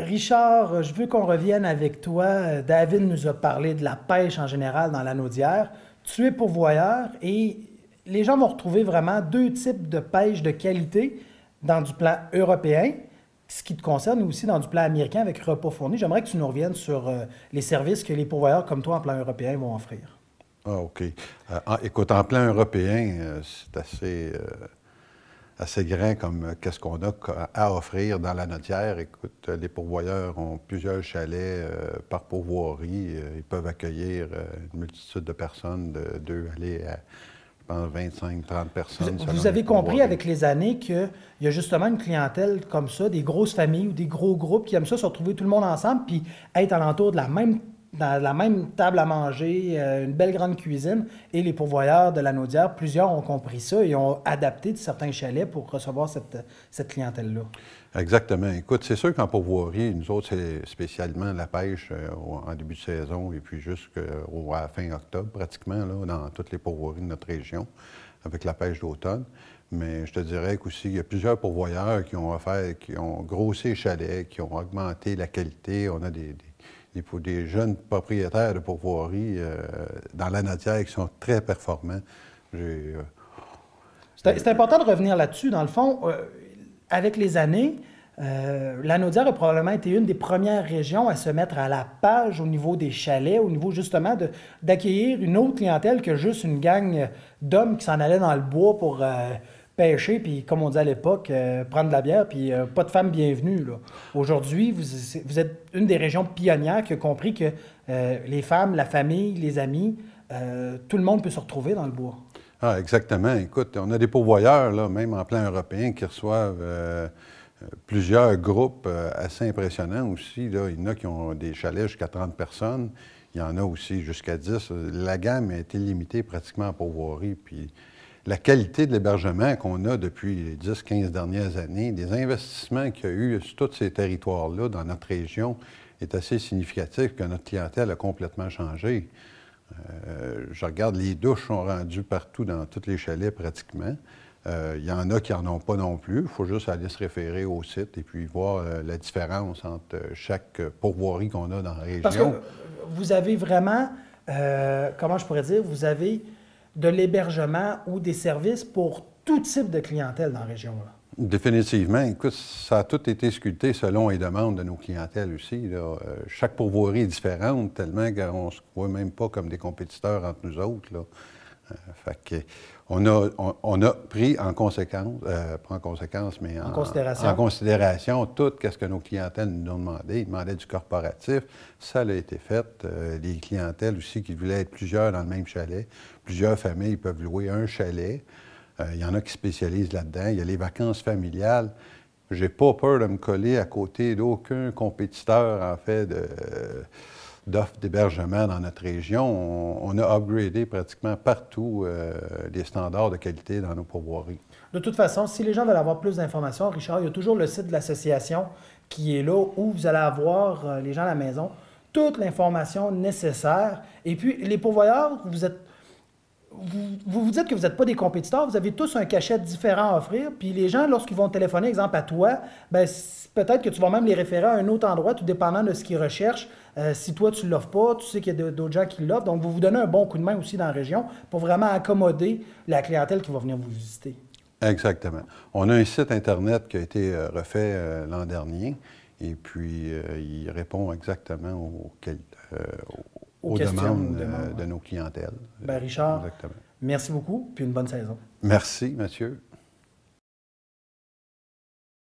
Richard, je veux qu'on revienne avec toi. David nous a parlé de la pêche en général dans l'Anaudière. Tu es pourvoyeur et les gens vont retrouver vraiment deux types de pêche de qualité dans du plan européen, ce qui te concerne, et aussi dans du plan américain avec repas fournis. J'aimerais que tu nous reviennes sur les services que les pourvoyeurs comme toi en plan européen vont offrir. Ah, OK. Écoute, en plan européen, c'est assez grand comme qu'est-ce qu'on a à offrir dans la notière. Écoute, les pourvoyeurs ont plusieurs chalets par pourvoirie. Ils peuvent accueillir une multitude de personnes, de 2 à, je pense, 25-30 personnes. Vous avez compris avec les années qu'il y a justement une clientèle comme ça, des grosses familles ou des gros groupes qui aiment ça, se retrouver tout le monde ensemble, puis être alentour de dans la même table à manger, une belle grande cuisine. Et les pourvoyeurs de l'Anaudière, plusieurs ont compris ça et ont adapté certains chalets pour recevoir cette clientèle-là. Exactement. Écoute, c'est sûr qu'en pourvoirie, nous autres, c'est spécialement la pêche en début de saison et puis jusqu'à la fin octobre, pratiquement, là, dans toutes les pourvoiries de notre région, avec la pêche d'automne. Mais je te dirais qu'aussi, il y a plusieurs pourvoyeurs qui ont grossi les chalets, qui ont augmenté la qualité. On a des jeunes propriétaires de pourvoiries dans la notière qui sont très performants. C'est important de revenir là-dessus. Dans le fond, avec les années, l'Anaudière a probablement été une des premières régions à se mettre à la page au niveau des chalets, au niveau justement d'accueillir une autre clientèle que juste une gang d'hommes qui s'en allaient dans le bois pour pêcher, puis comme on dit à l'époque, prendre de la bière, puis pas de femmes bienvenues. Aujourd'hui, vous êtes une des régions pionnières qui a compris que les femmes, la famille, les amis, tout le monde peut se retrouver dans le bois. Ah, exactement. Écoute, on a des pourvoyeurs, là, même en plan européen, qui reçoivent plusieurs groupes assez impressionnants aussi. Là. Il y en a qui ont des chalets jusqu'à 30 personnes. Il y en a aussi jusqu'à 10. La gamme a été limitée pratiquement en pourvoirie. Puis la qualité de l'hébergement qu'on a depuis les 10-15 dernières années, des investissements qu'il y a eu sur tous ces territoires-là dans notre région est assez significatif que notre clientèle a complètement changé. Je regarde, les douches sont rendues partout dans tous les chalets pratiquement. Il y en a qui n'en ont pas non plus. Il faut juste aller se référer au site et puis voir la différence entre chaque pourvoirie qu'on a dans la région. Parce que vous avez vraiment, comment je pourrais dire, vous avez de l'hébergement ou des services pour tout type de clientèle dans la région. Là. Définitivement. Écoute, ça a tout été sculpté selon les demandes de nos clientèles aussi. Là. Chaque pourvoirie est différente, tellement qu'on ne se voit même pas comme des compétiteurs entre nous autres. Là. Fait que on a pris en conséquence, pas en conséquence, mais en considération tout ce que nos clientèles nous ont demandé. Ils demandaient du corporatif, ça a été fait. Les clientèles aussi qui voulaient être plusieurs dans le même chalet. Plusieurs familles peuvent louer un chalet. Il y en a qui spécialisent là-dedans. Il y a les vacances familiales. J'ai pas peur de me coller à côté d'aucun compétiteur, en fait, d'offres d'hébergement dans notre région. On a upgradé pratiquement partout les standards de qualité dans nos pourvoiries. De toute façon, si les gens veulent avoir plus d'informations, Richard, il y a toujours le site de l'association qui est là où vous allez avoir, les gens à la maison, toute l'information nécessaire. Et puis, les pourvoyeurs, vous dites que vous n'êtes pas des compétiteurs, vous avez tous un cachet différent à offrir, puis les gens, lorsqu'ils vont téléphoner, exemple à toi, ben, peut-être que tu vas même les référer à un autre endroit, tout dépendant de ce qu'ils recherchent. Si toi, tu ne l'offres pas, tu sais qu'il y a d'autres gens qui l'offrent, donc vous vous donnez un bon coup de main aussi dans la région pour vraiment accommoder la clientèle qui va venir vous visiter. Exactement. On a un site Internet qui a été refait l'an dernier, et puis il répond exactement aux demandes de nos clientèles. Bien, Richard, merci beaucoup, puis une bonne saison. Merci, Mathieu.